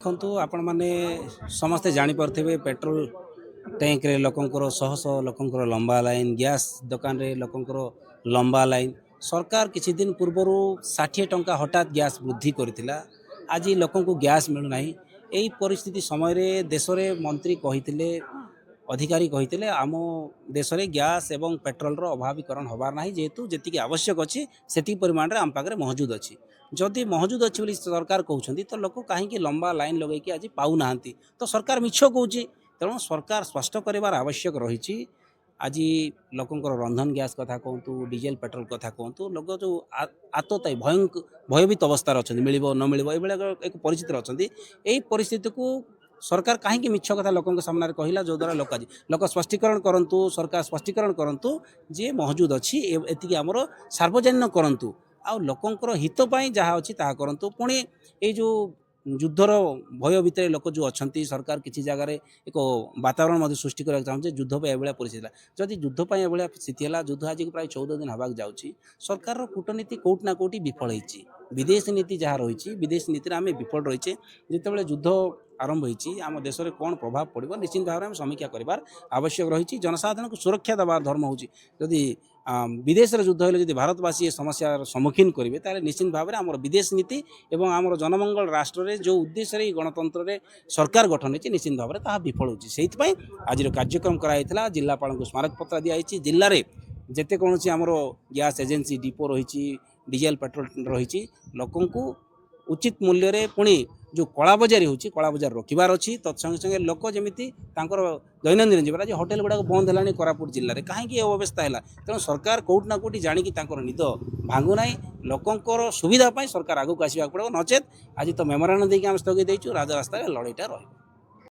ଦେଖନ୍ତୁ ଆପଣମାନେ ସମସ୍ତେ ଜାଣିପାରୁଥିବେ ପେଟ୍ରୋଲ ଟ୍ୟାଙ୍କରେ ଲୋକଙ୍କର ଶହ ଶହ ଲୋକଙ୍କର ଲମ୍ବା ଲାଇନ୍, ଗ୍ୟାସ୍ ଦୋକାନରେ ଲୋକଙ୍କର ଲମ୍ବା ଲାଇନ୍। ସରକାର କିଛି ଦିନ ପୂର୍ବରୁ 60 ଟଙ୍କା ହଠାତ୍ ଗ୍ୟାସ୍ ବୃଦ୍ଧି କରିଥିଲା। ଆଜି ଲୋକଙ୍କୁ ଗ୍ୟାସ୍ ମିଳୁନାହିଁ। ଏହି ପରିସ୍ଥିତି ସମୟରେ ଦେଶରେ ମନ୍ତ୍ରୀ କହିଥିଲେ, ଅଧିକାରୀ କହିଥିଲେ ଆମ ଦେଶରେ ଗ୍ୟାସ୍ ଏବଂ ପେଟ୍ରୋଲର ଅଭାବୀକରଣ ହେବାର ନାହିଁ, ଯେହେତୁ ଯେତିକି ଆବଶ୍ୟକ ଅଛି ସେତିକି ପରିମାଣରେ ଆମ ପାଖରେ ମହଜୁଦ ଅଛି। ଯଦି ମହଜୁଦ ଅଛି ବୋଲି ସରକାର କହୁଛନ୍ତି ତ ଲୋକ କାହିଁକି ଲମ୍ବା ଲାଇନ୍ ଲଗାଇକି ଆଜି ପାଉନାହାନ୍ତି? ତ ସରକାର ମିଛ କହୁଛି। ତେଣୁ ସରକାର ସ୍ପଷ୍ଟ କରିବାର ଆବଶ୍ୟକ ରହିଛି। ଆଜି ଲୋକଙ୍କର ରନ୍ଧନ ଗ୍ୟାସ୍ କଥା କୁହନ୍ତୁ, ଡିଜେଲ ପେଟ୍ରୋଲ କଥା କୁହନ୍ତୁ, ଲୋକ ଯେଉଁ ଆତତାୟୀ ଭୟଭୀତ ଅବସ୍ଥାରେ ଅଛନ୍ତି, ମିଳିବ ନ ମିଳିବ ଏଭଳିଆ ଏକ ପରିସ୍ଥିତିରେ ଅଛନ୍ତି। ଏହି ପରିସ୍ଥିତିକୁ ସରକାର କାହିଁକି ମିଛ କଥା ଲୋକଙ୍କ ସାମ୍ନାରେ କହିଲା, ଯେଉଁଦ୍ୱାରା ଲୋକ ସ୍ପଷ୍ଟୀକରଣ କରନ୍ତୁ, ସରକାର ସ୍ପଷ୍ଟୀକରଣ କରନ୍ତୁ ଯେ ମହଜୁଦ ଅଛି, ଏତିକି ଆମର ସାର୍ବଜନୀନ କରନ୍ତୁ, ଆଉ ଲୋକଙ୍କର ହିତ ପାଇଁ ଯାହା ଅଛି ତାହା କରନ୍ତୁ। ପୁଣି ଏଇ ଯେଉଁ ଯୁଦ୍ଧର ଭୟ ଭିତରେ ଲୋକ ଯେଉଁ ଅଛନ୍ତି, ସରକାର କିଛି ଜାଗାରେ ଏକ ବାତାବରଣ ମଧ୍ୟ ସୃଷ୍ଟି କରିବାକୁ ଚାହୁଁଛି ଯୁଦ୍ଧ ପାଇଁ ଏଭଳିଆ ପରିସ୍ଥିତି ହେଲା। ଯଦି ଯୁଦ୍ଧ ପାଇଁ ଏଭଳିଆ ସ୍ଥିତି ହେଲା, ଯୁଦ୍ଧ ଆଜିକୁ ପ୍ରାୟ 14 ଦିନ ହେବାକୁ ଯାଉଛି, ସରକାରର କୂଟନୀତି କେଉଁଠି ନା କେଉଁଠି ବିଫଳ ହୋଇଛି। ବିଦେଶୀ ନୀତି ଯାହା ରହିଛି, ବିଦେଶୀ ନୀତିରେ ଆମେ ବିଫଳ ରହିଛେ। ଯେତେବେଳେ ଯୁଦ୍ଧ ଆରମ୍ଭ ହୋଇଛି, ଆମ ଦେଶରେ କ'ଣ ପ୍ରଭାବ ପଡ଼ିବ ନିଶ୍ଚିତ ଭାବରେ ଆମେ ସମୀକ୍ଷା କରିବାର ଆବଶ୍ୟକ ରହିଛି। ଜନସାଧାରଣଙ୍କୁ ସୁରକ୍ଷା ଦେବାର ଧର୍ମ ହେଉଛି। ଯଦି ବିଦେଶରେ ଯୁଦ୍ଧ ହେଲେ ଯଦି ଭାରତବାସୀ ଏ ସମସ୍ୟାର ସମ୍ମୁଖୀନ କରିବେ, ତାହେଲେ ନିଶ୍ଚିତ ଭାବରେ ଆମର ବିଦେଶ ନୀତି ଏବଂ ଆମର ଜନମଙ୍ଗଳ ରାଷ୍ଟ୍ରରେ ଯେଉଁ ଉଦ୍ଦେଶ୍ୟରେ ଏହି ଗଣତନ୍ତ୍ରରେ ସରକାର ଗଠନ ହୋଇଛି, ନିଶ୍ଚିତ ଭାବରେ ତାହା ବିଫଳ ହେଉଛି। ସେଇଥିପାଇଁ ଆଜିର କାର୍ଯ୍ୟକ୍ରମ କରାଯାଇଥିଲା। ଜିଲ୍ଲାପାଳଙ୍କୁ ସ୍ମାରକପତ୍ର ଦିଆଯାଇଛି। ଜିଲ୍ଲାରେ ଯେତେ କୌଣସି ଆମର ଗ୍ୟାସ୍ ଏଜେନ୍ସି ଡିପୋ ରହିଛି, ଡିଜେଲ ପେଟ୍ରୋଲ ରହିଛି, ଲୋକଙ୍କୁ ଉଚିତ ମୂଲ୍ୟରେ, ପୁଣି ଯେଉଁ କଳାବଜାରୀ ହେଉଛି କଳାବଜାରୀ ରୋକିବାର ଅଛି। ତତ୍ସଙ୍ଗେ ସଙ୍ଗେ ଲୋକ ଯେମିତି ତାଙ୍କର ଦୈନନ୍ଦିନ ଜୀବନ, ଆଜି ହୋଟେଲ ଗୁଡ଼ାକ ବନ୍ଦ ହେଲାଣି କୋରାପୁଟ ଜିଲ୍ଲାରେ, କାହିଁକି ଏ ଅବସ୍ଥା ହେଲା? ତେଣୁ ସରକାର କେଉଁଠି ନା କେଉଁଠି ଜାଣିକି ତାଙ୍କର ନିଦ ଭାଙ୍ଗୁନାହିଁ। ଲୋକଙ୍କର ସୁବିଧା ପାଇଁ ସରକାର ଆଗକୁ ଆସିବାକୁ ପଡ଼ିବ, ନଚେତ୍ ଆଜି ତ ମେମୋରାଣ୍ଡମ୍ ଦେଇକି ଆମେ ସ୍ଥଗିତ ଦେଇଛୁ, ରାଜରାସ୍ତାରେ ଲଢ଼େଇଟା ରହିବ।